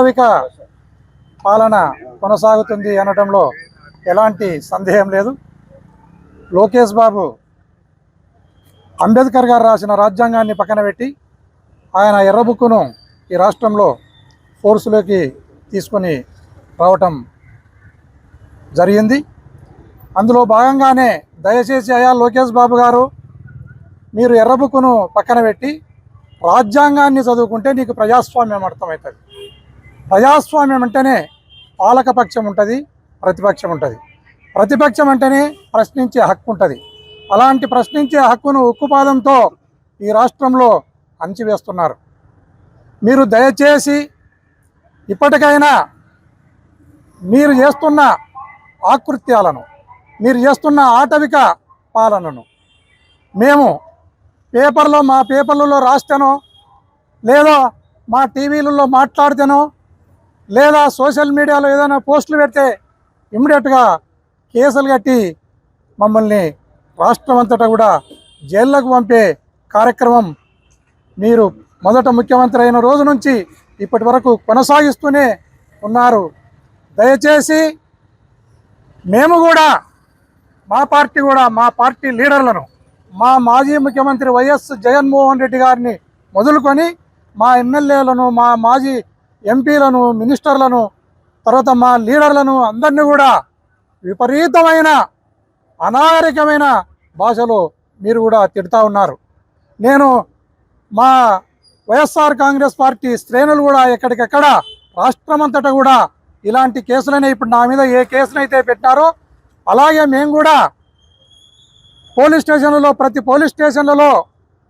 వాస్తవిక పాలన కొనసాగుతుంది అనడంలో ఎలాంటి సందేహం లేదు. లోకేష్ బాబు అంబేద్కర్ గారు రాసిన రాజ్యాంగాన్ని పక్కన పెట్టి ఆయన ఎర్రబుక్కును ఈ రాష్ట్రంలో ఫోర్సులోకి తీసుకొని రావటం జరిగింది. అందులో భాగంగానే దయచేసి అయ్యా లోకేష్ బాబు గారు, మీరు ఎర్రబుక్కును పక్కన పెట్టి రాజ్యాంగాన్ని చదువుకుంటే నీకు ప్రజాస్వామ్యం అర్థమవుతుంది. ప్రజాస్వామ్యం అంటేనే పాలకపక్షం ఉంటుంది, ప్రతిపక్షం ఉంటుంది. ప్రతిపక్షం అంటేనే ప్రశ్నించే హక్కు ఉంటుంది. అలాంటి ప్రశ్నించే హక్కును ఉక్కుపాదంతో ఈ రాష్ట్రంలో అణచివేస్తున్నారు. మీరు దయచేసి ఇప్పటికైనా మీరు చేస్తున్న ఆకృత్యాలను, మీరు చేస్తున్న ఆటవిక పాలనను మేము మా పేపర్లలో రాస్తేనో, లేదా మా టీవీలలో మాట్లాడితేనో, లేదా సోషల్ మీడియాలో ఏదైనా పోస్టులు పెడితే ఇమ్మీడియట్గా కేసులు కట్టి మమ్మల్ని రాష్ట్రం అంతటా కూడా జైళ్ళకు పంపే కార్యక్రమం మీరు మొదట ముఖ్యమంత్రి అయిన రోజు నుంచి ఇప్పటి వరకు కొనసాగిస్తూనే ఉన్నారు. దయచేసి మేము కూడా మా పార్టీ లీడర్లను, మా మాజీ ముఖ్యమంత్రి వైఎస్ జగన్మోహన్ రెడ్డి గారిని మొదలుకొని మా ఎమ్మెల్యేలను, మా మాజీ ఎంపీలను, మినిస్టర్లను, తర్వాత మా లీడర్లను అందరినీ కూడా విపరీతమైన అనాగరికమైన భాషలో మీరు కూడా తిడుతూ ఉన్నారు. నేను మా వైఎస్ఆర్ కాంగ్రెస్ పార్టీ శ్రేణులు కూడా ఎక్కడికెక్కడ రాష్ట్రమంతటా కూడా ఇలాంటి కేసులనే, ఇప్పుడు నా మీద ఏ కేసునైతే పెట్టారో అలాగే మేము కూడా ప్రతి పోలీస్ స్టేషన్లలో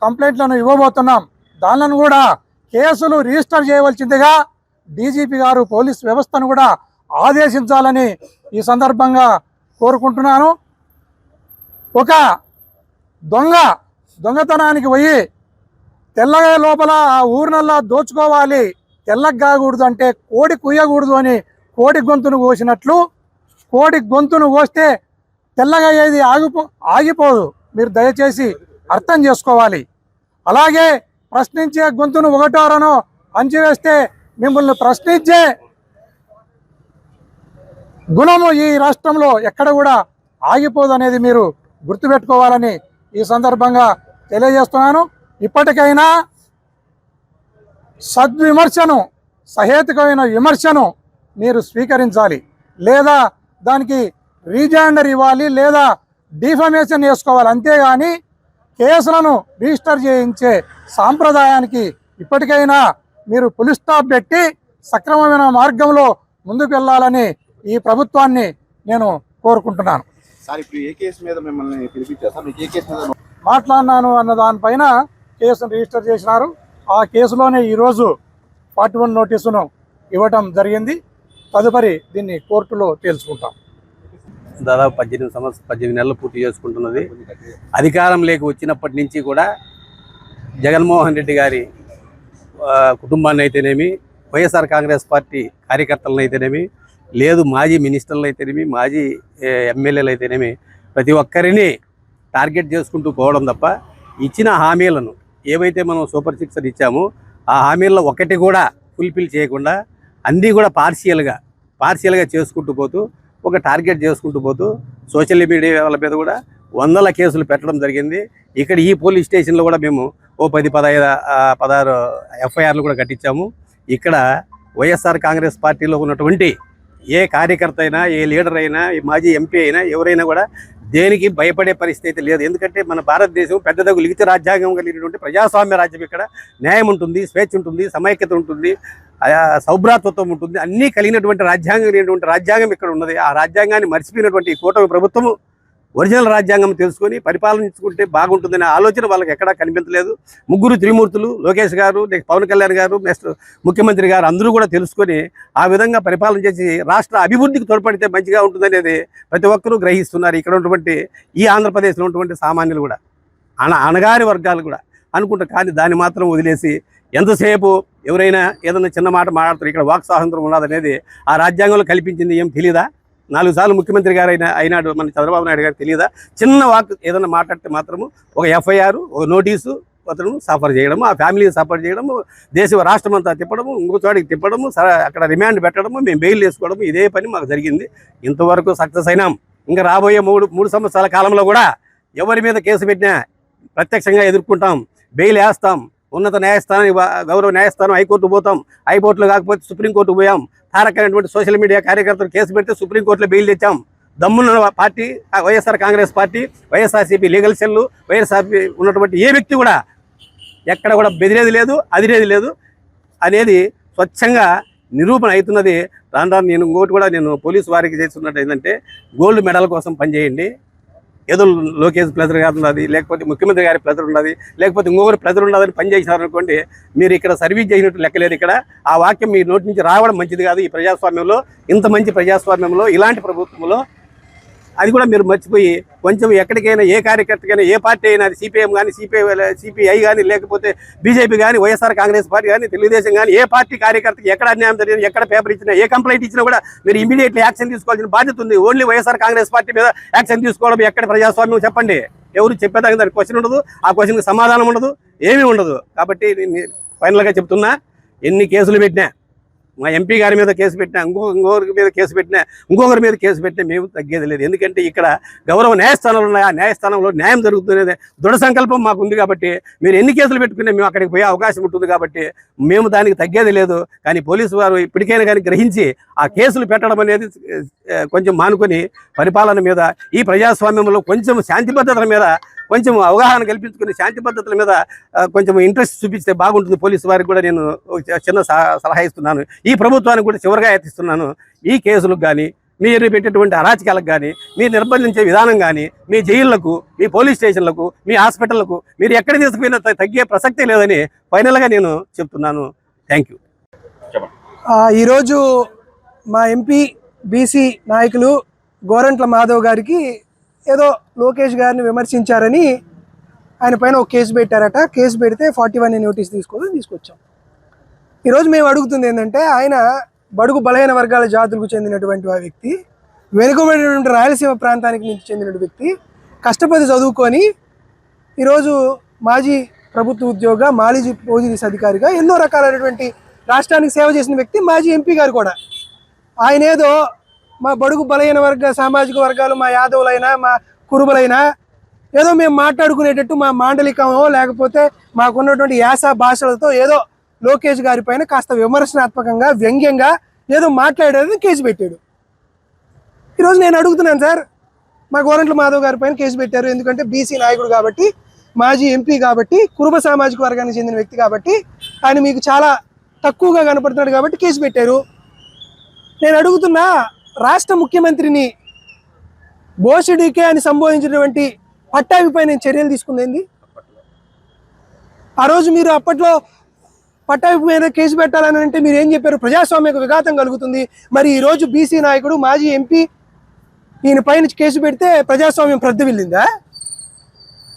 కంప్లైంట్లను ఇవ్వబోతున్నాం. దానిని కూడా కేసులు రిజిస్టర్ చేయవలసిందిగా డీజీపీ గారు పోలీస్ వ్యవస్థను కూడా ఆదేశించాలని ఈ సందర్భంగా కోరుకుంటున్నాను. ఒక దొంగతనానికి పోయి తెల్లగా లోపల ఆ ఊరినల్లా దోచుకోవాలి, తెల్లగా కాకూడదు అంటే కోడి కుయ్యకూడదు అని కోడి గొంతును కోసినట్లు, కోడి గొంతును కోస్తే తెల్లగా ఏది ఆగిపోదు. మీరు దయచేసి అర్థం చేసుకోవాలి. అలాగే ప్రశ్నించే గొంతును ఒకటోరనో అంచివేస్తే మిమ్మల్ని ప్రశ్నించే గుణము ఈ రాష్ట్రంలో ఎక్కడ కూడా ఆగిపోదు అనేది మీరు గుర్తుపెట్టుకోవాలని ఈ సందర్భంగా తెలియజేస్తున్నాను. ఇప్పటికైనా సద్విమర్శను, సహేతుకమైన విమర్శను మీరు స్వీకరించాలి, లేదా దానికి రీజాండర్ ఇవ్వాలి, లేదా డిఫమేషన్ చేసుకోవాలి. అంతేగాని కేసులను రిజిస్టర్ చేయించే సాంప్రదాయానికి ఇప్పటికైనా మీరు పులి స్టాప్ పెట్టి సక్రమమైన మార్గంలో ముందుకు వెళ్ళాలని ఈ ప్రభుత్వాన్ని నేను కోరుకుంటున్నాను. మాట్లాడినాను అన్న దానిపైన కేసును రిజిస్టర్ చేసినారు. ఆ కేసులోనే ఈరోజు 41 నోటీసును ఇవ్వటం జరిగింది. తదుపరి దీన్ని కోర్టులో తేల్చుకుంటాం. దాదాపు 18 నెలలు పూర్తి చేసుకుంటున్నది. అధికారం లేక వచ్చినప్పటి నుంచి కూడా జగన్మోహన్ రెడ్డి గారి కుటుంబాన్ని అయితేనేమి, వైఎస్ఆర్ కాంగ్రెస్ పార్టీ కార్యకర్తలను అయితేనేమి, లేదు మాజీ మినిస్టర్లు అయితేనేమి, మాజీ ఎమ్మెల్యేలు అయితేనేమి, ప్రతి ఒక్కరిని టార్గెట్ చేసుకుంటూ పోవడం తప్ప ఇచ్చిన హామీలను ఏవైతే మనం సూపర్ 6 ఇచ్చామో ఆ హామీల్లో ఒకటి కూడా ఫుల్ఫిల్ చేయకుండా అన్నీ కూడా పార్షియల్గా చేసుకుంటూ పోతూ, ఒక టార్గెట్ చేసుకుంటూ పోతూ సోషల్ మీడియా వాళ్ళ మీద కూడా 100 కేసులు పెట్టడం జరిగింది. ఇక్కడ ఈ పోలీస్ స్టేషన్లో కూడా మేము 16 ఎఫ్ఐఆర్లు కూడా కట్టించాము. ఇక్కడ వైఎస్ఆర్ కాంగ్రెస్ పార్టీలో ఉన్నటువంటి ఏ కార్యకర్త అయినా, ఏ లీడర్ అయినా, మాజీ ఎంపీ అయినా, ఎవరైనా కూడా దేనికి భయపడే పరిస్థితి లేదు. ఎందుకంటే మన భారతదేశం పెద్దదగు లిఖిత రాజ్యాంగం కలిగినటువంటి ప్రజాస్వామ్య రాజ్యం. ఇక్కడ న్యాయం ఉంటుంది, స్వేచ్ఛ ఉంటుంది, సమైక్యత ఉంటుంది, సౌభ్రాతత్వం ఉంటుంది, అన్నీ కలిగినటువంటి రాజ్యాంగం ఇక్కడ ఉన్నది. ఆ రాజ్యాంగాన్ని మర్చిపోయినటువంటి కూటమి ప్రభుత్వము ఒరిజినల్ రాజ్యాంగం తెలుసుకొని పరిపాలించుకుంటే బాగుంటుందనే ఆలోచన వాళ్ళకి ఎక్కడా కనిపించలేదు. ముగ్గురు త్రిమూర్తులు, లోకేష్ గారు, నెక్స్ట్ పవన్ కళ్యాణ్ గారు, నెక్స్ట్ ముఖ్యమంత్రి గారు అందరూ కూడా తెలుసుకొని ఆ విధంగా పరిపాలన చేసి రాష్ట్ర అభివృద్ధికి తోడ్పడితే మంచిగా ఉంటుందనేది ప్రతి ఒక్కరూ గ్రహిస్తున్నారు. ఇక్కడ ఉన్నటువంటి ఈ ఆంధ్రప్రదేశ్లో ఉన్నటువంటి సామాన్యులు కూడా, అణగారి వర్గాలు కూడా అనుకుంటారు. కానీ దాన్ని మాత్రం వదిలేసి ఎంతసేపు ఎవరైనా ఏదైనా చిన్న మాట మాట్లాడుతారు. ఇక్కడ వాక్ స్వాతంత్రం ఉన్నదనేది ఆ రాజ్యాంగంలో కల్పించింది ఏం తెలియదా? 4 సార్లు ముఖ్యమంత్రి గారు అయినాడు మన చంద్రబాబు నాయుడు గారు తెలియదా? చిన్న వాక్ ఏదైనా మాట్లాడితే మాత్రము ఒక ఎఫ్ఐఆర్, ఒక నోటీసు, అతను సఫర్ చేయడము, ఆ ఫ్యామిలీని సఫర్ చేయడము, రాష్ట్రం అంతా తిప్పడము, ఇంకో చోటికి తిప్పడము, అక్కడ రిమాండ్ పెట్టడము, మేము బెయిల్ వేసుకోవడము, ఇదే పని మాకు జరిగింది. ఇంతవరకు సక్సెస్ అయినాం. ఇంకా రాబోయే మూడు సంవత్సరాల కాలంలో కూడా ఎవరి మీద కేసు పెట్టినా ప్రత్యక్షంగా ఎదుర్కొంటాం, బెయిల్ వేస్తాం. ఉన్నత న్యాయస్థానం, గౌరవ న్యాయస్థానం, హైకోర్టు పోతాం. హైకోర్టులో కాకపోతే సుప్రీంకోర్టు పోయాం. తారకైనటువంటి సోషల్ మీడియా కార్యకర్తలు కేసు పెడితే సుప్రీంకోర్టులో బెయిల్ తెచ్చాం. దమ్మున్న party YSR Congress party, YSRCP legal cell, YSRCP ఉన్నటువంటి ఏ వ్యక్తి కూడా ఎక్కడ కూడా బెదిరేది లేదు, అదిరేది లేదు అనేది స్వచ్ఛంగా నిరూపణ అవుతున్నది. రాను నేను ఇంకోటి కూడా నేను పోలీసు వారికి చేస్తున్నట్టు ఏంటంటే, గోల్డ్ మెడల్ కోసం పనిచేయండి. ఏదో లోకేష్ ప్లెజర్ గారు ఉన్నది, లేకపోతే ముఖ్యమంత్రి గారి ప్లెజర్ ఉన్నది, లేకపోతే ఇంకొకరు ప్లెజర్ ఉన్నదని పని చేసినారనుకోండి, మీరు ఇక్కడ సర్వీస్ చేసినట్టు లెక్కలేదు. ఇక్కడ ఆ వాక్యం మీ నోటి నుంచి రావడం మంచిది కాదు. ఈ ప్రజాస్వామ్యంలో, ఇంత మంచి ప్రజాస్వామ్యంలో, ఇలాంటి ప్రభుత్వంలో అది కూడా మీరు మర్చిపోయి కొంచెం ఎక్కడికైనా, ఏ కార్యకర్తకైనా, ఏ పార్టీ అయినా, అది సిపిఎం కానీ, సిపిఐ కానీ, లేకపోతే బీజేపీ కానీ, వైఎస్ఆర్ కాంగ్రెస్ పార్టీ కానీ, తెలుగుదేశం కానీ, ఏ పార్టీ కార్యకర్తకి ఎక్కడ అన్యాయం జరిగింది, ఎక్కడ పేపర్ ఇచ్చినా, ఏ కంప్లైంట్ ఇచ్చినా కూడా మీరు ఇమీడియట్లీ యాక్షన్ తీసుకోవాల్సిన బాధ్యత ఉంది. ఓన్లీ వైఎస్ఆర్ కాంగ్రెస్ పార్టీ మీద యాక్షన్ తీసుకోవడం ఎక్కడ ప్రజాస్వామ్యం చెప్పండి? ఎవరు చెప్పేదానికి దానికి క్వశ్చన్ ఉండదు, ఆ క్వశ్చన్కి సమాధానం ఉండదు, ఏమీ ఉండదు. కాబట్టి ఫైనల్గా చెప్తున్నా, ఎన్ని కేసులు పెట్టినా, మా ఎంపీ గారి మీద కేసు పెట్టినా, ఇంకొకరి మీద కేసు పెట్టినా, ఇంకొకరి మీద కేసు పెట్టినా మేము తగ్గేది లేదు. ఎందుకంటే ఇక్కడ గౌరవ న్యాయస్థానాలు ఉన్నాయి. ఆ న్యాయస్థానంలో న్యాయం జరుగుతున్నది దృఢ సంకల్పం మాకు ఉంది. కాబట్టి మీరు ఎన్ని కేసులు పెట్టుకున్నా మేము అక్కడికి పోయే అవకాశం ఉంటుంది. కాబట్టి మేము దానికి తగ్గేది లేదు. కానీ పోలీసు వారు ఇప్పటికైనా కానీ గ్రహించి ఆ కేసులు పెట్టడం అనేది కొంచెం మానుకొని పరిపాలన మీద, ఈ ప్రజాస్వామ్యంలో కొంచెం శాంతి భద్రతల మీద కొంచెం అవగాహన కల్పించుకుని శాంతి పద్ధతుల మీద కొంచెం ఇంట్రెస్ట్ చూపిస్తే బాగుంటుంది. పోలీసు వారికి కూడా నేను చిన్న సలహా ఇస్తున్నాను. ఈ ప్రభుత్వానికి కూడా చివరిగా ఎత్తిస్తున్నాను. ఈ కేసులకు కానీ, మీరు పెట్టేటువంటి అరాచకాలకు కానీ, మీరు నిర్బంధించే విధానం కానీ, మీ జైళ్లకు, మీ పోలీస్ స్టేషన్లకు, మీ హాస్పిటళ్లకు మీరు ఎక్కడ తీసుకుపోయినా తగ్గే ప్రసక్తే లేదని ఫైనల్గా నేను చెప్తున్నాను. Thank you. ఈరోజు మా ఎంపీ బీసీ నాయకులు గోరంట్ల మాధవ్ గారికి ఏదో లోకేష్ గారిని విమర్శించారని ఆయన పైన ఒక కేసు పెట్టారట. కేసు పెడితే 41A నోటీస్ తీసుకొచ్చాం. ఈరోజు మేము అడుగుతుంది ఏంటంటే, ఆయన బడుగు బలహీన వర్గాల జాతులకు చెందినటువంటి ఆ వ్యక్తి, వెనుకబడినటువంటి రాయలసీమ ప్రాంతానికి నుంచి చెందిన వ్యక్తి, కష్టపడి చదువుకొని ఈరోజు మాజీ ప్రభుత్వ ఉద్యోగ, మాజీ పోలీస్ అధికారిగా ఎన్నో రకాలైనటువంటి రాష్ట్రానికి సేవ చేసిన వ్యక్తి, మాజీ ఎంపీ గారు కూడా. ఆయన ఏదో మా బడుగు బలహీన సామాజిక వర్గాలు, మా యాదవులైనా, మా కురుబలైనా ఏదో మేము మాట్లాడుకునేటట్టు మా మాండలికమో లేకపోతే మాకున్నటువంటి యాస భాషలతో ఏదో లోకేష్ గారి పైన కాస్త విమర్శనాత్మకంగా, వ్యంగ్యంగా ఏదో మాట్లాడేది కేసు పెట్టాడు. ఈరోజు నేను అడుగుతున్నాను సార్, మా గోరంట్ల మాధవ్ గారి పైన కేసు పెట్టారు. ఎందుకంటే బీసీ నాయకుడు కాబట్టి, మాజీ ఎంపీ కాబట్టి, కురుబ సామాజిక వర్గానికి చెందిన వ్యక్తి కాబట్టి, ఆయన మీకు చాలా తక్కువగా కనపడుతున్నాడు కాబట్టి కేసు పెట్టారు. నేను అడుగుతున్నా, రాష్ట్ర ముఖ్యమంత్రిని బోషడికే అని సంబోధించినటువంటి పట్టాభిపై నేను చర్యలు తీసుకుంది. ఆ రోజు మీరు అప్పట్లో పట్టాభి మీద కేసు పెట్టాలని అంటే మీరు ఏం చెప్పారు? ప్రజాస్వామ్యకు విఘాతం కలుగుతుంది. మరి ఈరోజు బీసీ నాయకుడు, మాజీ ఎంపీ ఈయన పైన కేసు పెడితే ప్రజాస్వామ్యం ప్రద్దవిల్లిందా?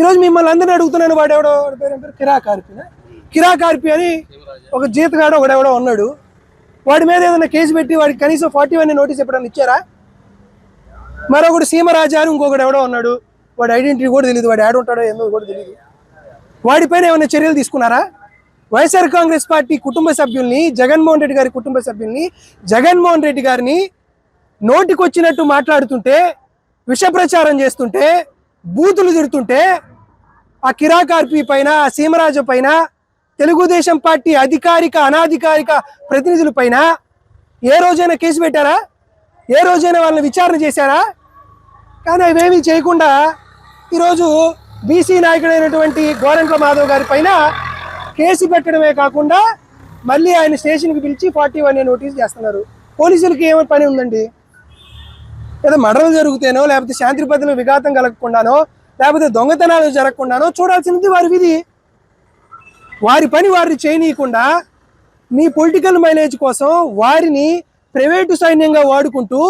ఈరోజు మిమ్మల్ని అందరినీ అడుగుతున్నాను. వాడెవడో పేరు కిరాకార్పి అని ఒక జీతగాడు ఒకడెవడో ఉన్నాడు. వాడి మీద ఏదైనా కేసు పెట్టి వాడికి కనీసం 41A నోటీస్ ఎప్పుడన్నా ఇచ్చారా? మరొకడు సీమరాజా అని ఇంకొకడు ఎవడో ఉన్నాడు. వాడి ఐడెంటిటీ కూడా తెలియదు, వాడు యాడ్ ఉంటాడో ఏందో కూడా తెలియదు. వాడిపైన ఏమైనా చర్యలు తీసుకున్నారా? వైఎస్ఆర్ కాంగ్రెస్ పార్టీ కుటుంబ సభ్యుల్ని, జగన్మోహన్ రెడ్డి గారి కుటుంబ సభ్యుల్ని, జగన్మోహన్ రెడ్డి గారిని నోటికొచ్చినట్టు మాట్లాడుతుంటే, విష ప్రచారం చేస్తుంటే, బూతులు తిడుతుంటే, ఆ కిరాకార్పి పైన, ఆ సీమరాజ పైన, తెలుగుదేశం పార్టీ అధికారిక, అనాధికారిక ప్రతినిధుల పైన ఏ రోజైనా కేసు పెట్టారా? ఏ రోజైనా వాళ్ళని విచారణ చేశారా? కానీ అవేమీ చేయకుండా ఈరోజు బీసీ నాయకుడైనటువంటి గోరంట్ల మాధవ్ గారి పైన కేసు పెట్టడమే కాకుండా మళ్ళీ ఆయన స్టేషన్కి పిలిచి 41A నోటీస్ చేస్తున్నారు. పోలీసులకి ఏమో పని ఉందండి? ఏదో మర్డర్లు జరుగుతేనో, లేకపోతే శాంతి భద్రతలకు విఘాతం కలగకుండానో, లేకపోతే దొంగతనాలు జరగకుండానో చూడాల్సినది వారి విధి. వారి పని వారిని చేయనీయకుండా మీ పొలిటికల్ మైలేజ్ కోసం వారిని ప్రైవేటు సైన్యంగా వాడుకుంటూ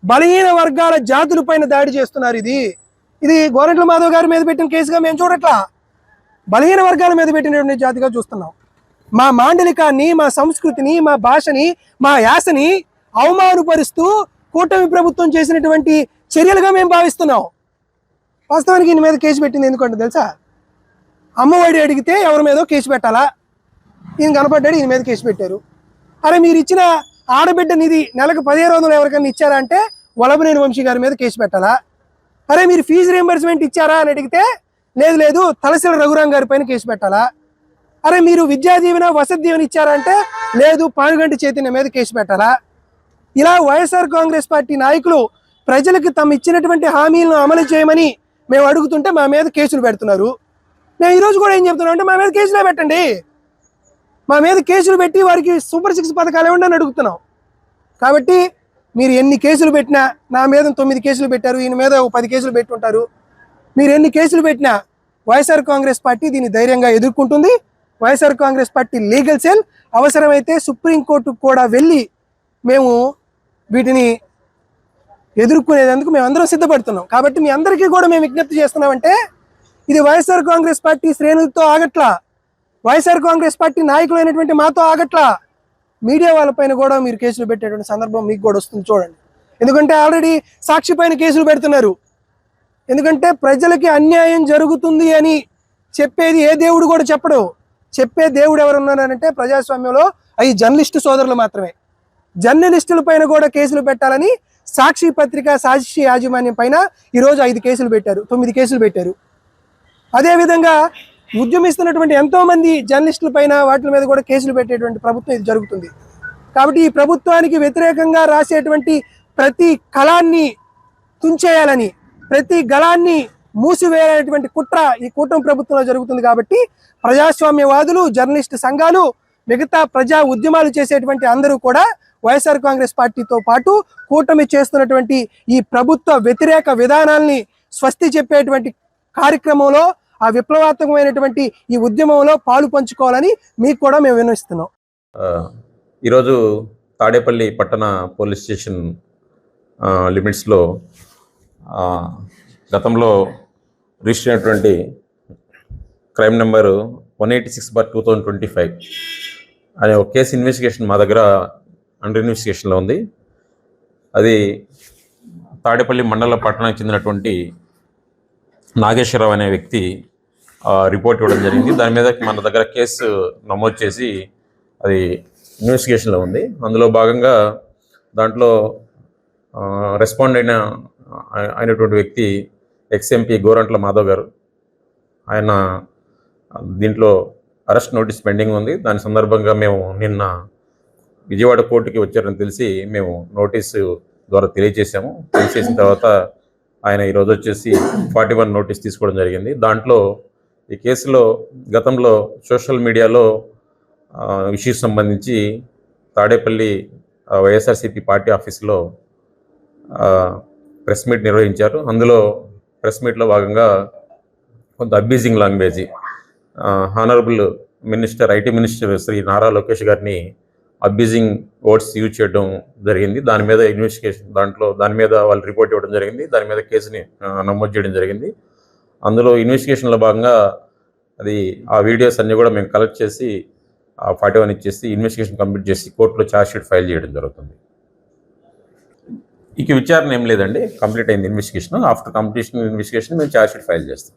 బలహీన వర్గాల జాతులపైన దాడి చేస్తున్నారు. ఇది గోరంట్ల మాధవ్ గారి మీద పెట్టిన కేసుగా మేము చూడట్లా, బలహీన వర్గాల మీద పెట్టినటువంటి జాతిగా చూస్తున్నాం. మా మాండలికాన్ని, మా సంస్కృతిని, మా భాషని, మా యాసని అవమానపరుస్తూ కూటమి ప్రభుత్వం చేసినటువంటి చర్యలుగా మేము భావిస్తున్నాం. వాస్తవానికి ఈయన మీద కేసు పెట్టింది ఎందుకంటే తెలుసా? అమ్మఒడి అడిగితే ఎవరి మీదో కేసు పెట్టాలా, ఈయన కనపడ్డాడు ఈయన మీద కేసు పెట్టారు. అరే మీరు ఇచ్చిన ఆడబిడ్డ నిధి నెలకు 1500 ఎవరికైనా ఇచ్చారా అంటే వలభనేని వంశీ గారి మీద కేసు పెట్టాలా. అరే మీరు ఫీజు రీంబర్స్మెంట్ ఇచ్చారా అని అడిగితే లేదు తలసిల రఘురాం గారి పైన కేసు పెట్టాలా. అరే మీరు విద్యా దీవెన వసతి దీవెన ఇచ్చారా అంటే లేదు పానుగంటి చైతన్య మీద కేసు పెట్టాలా. ఇలా వైఎస్ఆర్ కాంగ్రెస్ పార్టీ నాయకులు ప్రజలకు తమ ఇచ్చినటువంటి హామీలను అమలు చేయమని మేము అడుగుతుంటే మా మీద కేసులు పెడుతున్నారు. మేము ఈరోజు కూడా ఏం చెప్తున్నాం అంటే మా మీద కేసులే పెట్టండి, మా మీద కేసులు పెట్టి వారికి సూపర్ 6 పథకాలు ఇవ్వండి అని అడుగుతున్నాం. కాబట్టి మీరు ఎన్ని కేసులు పెట్టినా, నా మీద 9 కేసులు పెట్టారు, ఈయన మీద 10 కేసులు పెట్టుంటారు, మీరు ఎన్ని కేసులు పెట్టినా వైఎస్ఆర్ కాంగ్రెస్ పార్టీ దీన్ని ధైర్యంగా ఎదుర్కొంటుంది. YSR Congress party legal cell అవసరమైతే సుప్రీంకోర్టుకు కూడా వెళ్ళి మేము వీటిని ఎదుర్కొనేందుకు మేము అందరం సిద్ధపడుతున్నాం. కాబట్టి మీ అందరికీ కూడా మేము విజ్ఞప్తి చేస్తున్నామంటే ఇది వైఎస్ఆర్ కాంగ్రెస్ పార్టీ శ్రేణులతో ఆగట్లా, వైఎస్ఆర్ కాంగ్రెస్ పార్టీ నాయకులైనటువంటి మాతో ఆగట్లా, మీడియా వాళ్ళపైన కూడా మీరు కేసులు పెట్టేటువంటి సందర్భం మీకు కూడా వస్తుంది చూడండి. ఎందుకంటే ఆల్రెడీ సాక్షి పైన కేసులు పెడుతున్నారు. ఎందుకంటే ప్రజలకి అన్యాయం జరుగుతుంది అని చెప్పేది ఏ దేవుడు కూడా చెప్పడు. చెప్పే దేవుడు ఎవరు ఉన్నారంటే ప్రజాస్వామ్యంలో అవి జర్నలిస్టు సోదరులు మాత్రమే. జర్నలిస్టుల పైన కూడా కేసులు పెట్టాలని సాక్షి పత్రిక సాక్షి యాజమాన్యం పైన ఈరోజు 5 కేసులు పెట్టారు, 9 కేసులు పెట్టారు. అదేవిధంగా ఉద్యమిస్తున్నటువంటి ఎంతోమంది జర్నలిస్టుల పైన వాటి మీద కూడా కేసులు పెట్టేటువంటి ప్రభుత్వం ఇది జరుగుతుంది. కాబట్టి ఈ ప్రభుత్వానికి వ్యతిరేకంగా రాసేటువంటి ప్రతి కళాన్ని తుంచేయాలని, ప్రతి గళాన్ని మూసివేయాలనేటువంటి కుట్ర ఈ కూటమి ప్రభుత్వంలో జరుగుతుంది. కాబట్టి ప్రజాస్వామ్యవాదులు, జర్నలిస్టు సంఘాలు, మిగతా ప్రజా ఉద్యమాలు చేసేటువంటి అందరూ కూడా వైఎస్ఆర్ కాంగ్రెస్ పార్టీతో పాటు కూటమి చేస్తున్నటువంటి ఈ ప్రభుత్వ వ్యతిరేక విధానాల్ని స్వస్తి చెప్పేటువంటి కార్యక్రమంలో, ఆ విప్లవాత్మకమైనటువంటి ఈ ఉద్యమంలో పాలు పంచుకోవాలని మీకు కూడా మేము విన్నవిస్తున్నాం. ఈరోజు తాడేపల్లి పట్టణ పోలీస్ స్టేషన్ లిమిట్స్లో గతంలో రిజిస్టర్ అయినటువంటి క్రైమ్ నెంబరు 186/2025 అనే ఒక కేసు ఇన్వెస్టిగేషన్ మా దగ్గర అండర్ ఇన్వెస్టిగేషన్లో ఉంది. అది తాడేపల్లి మండల పట్టణానికి చెందినటువంటి నాగేశ్వరరావు అనే వ్యక్తి రిపోర్ట్ ఇవ్వడం జరిగింది. దాని మీద మన దగ్గర కేసు నమోదు చేసి అది ఇన్వెస్టిగేషన్లో ఉంది. అందులో భాగంగా దాంట్లో రెస్పాండ్ అయినటువంటి వ్యక్తి ఎక్స్ఎంపీ గోరంట్ల మాధవ్ గారు. ఆయన దీంట్లో అరెస్ట్ నోటీస్ పెండింగ్ ఉంది. దాని సందర్భంగా మేము నిన్న విజయవాడ కోర్టుకి వచ్చారని తెలిసి మేము నోటీసు ద్వారా తెలియజేసాము. తెలియజేసిన తర్వాత ఆయన ఈరోజు వచ్చేసి 41 నోటీస్ తీసుకోవడం జరిగింది. దాంట్లో ఈ కేసులో గతంలో సోషల్ మీడియాలో ఇష్యూస్ సంబంధించి తాడేపల్లి వైఎస్ఆర్సీపీ పార్టీ ఆఫీస్లో ప్రెస్ మీట్ నిర్వహించారు. అందులో ప్రెస్ మీట్లో భాగంగా కొంత abusing language honourable minister, IT minister Shri Nara Lokesh గారిని అబ్యూజింగ్ వర్డ్స్ యూజ్ చేయడం జరిగింది. దాని మీద ఇన్వెస్టిగేషన్, దాని మీద వాళ్ళు రిపోర్ట్ ఇవ్వడం జరిగింది. దాని మీద కేసుని నమోదు చేయడం జరిగింది. అందులో ఇన్వెస్టిగేషన్లో భాగంగా ఆ వీడియోస్ అన్నీ కూడా మేము కలెక్ట్ చేసి 41 ఇచ్చేసి ఇన్వెస్టిగేషన్ కంప్లీట్ చేసి కోర్టులో ఛార్జ్షీట్ ఫైల్ చేయడం జరుగుతుంది. ఇక విచారణ ఏం లేదండి, కంప్లీట్ అయింది ఇన్వెస్టిగేషన్. ఆఫ్టర్ కంప్లీషన్ ఇన్వెస్టిగేషన్ మేము ఛార్జ్షీట్ ఫైల్ చేస్తాం.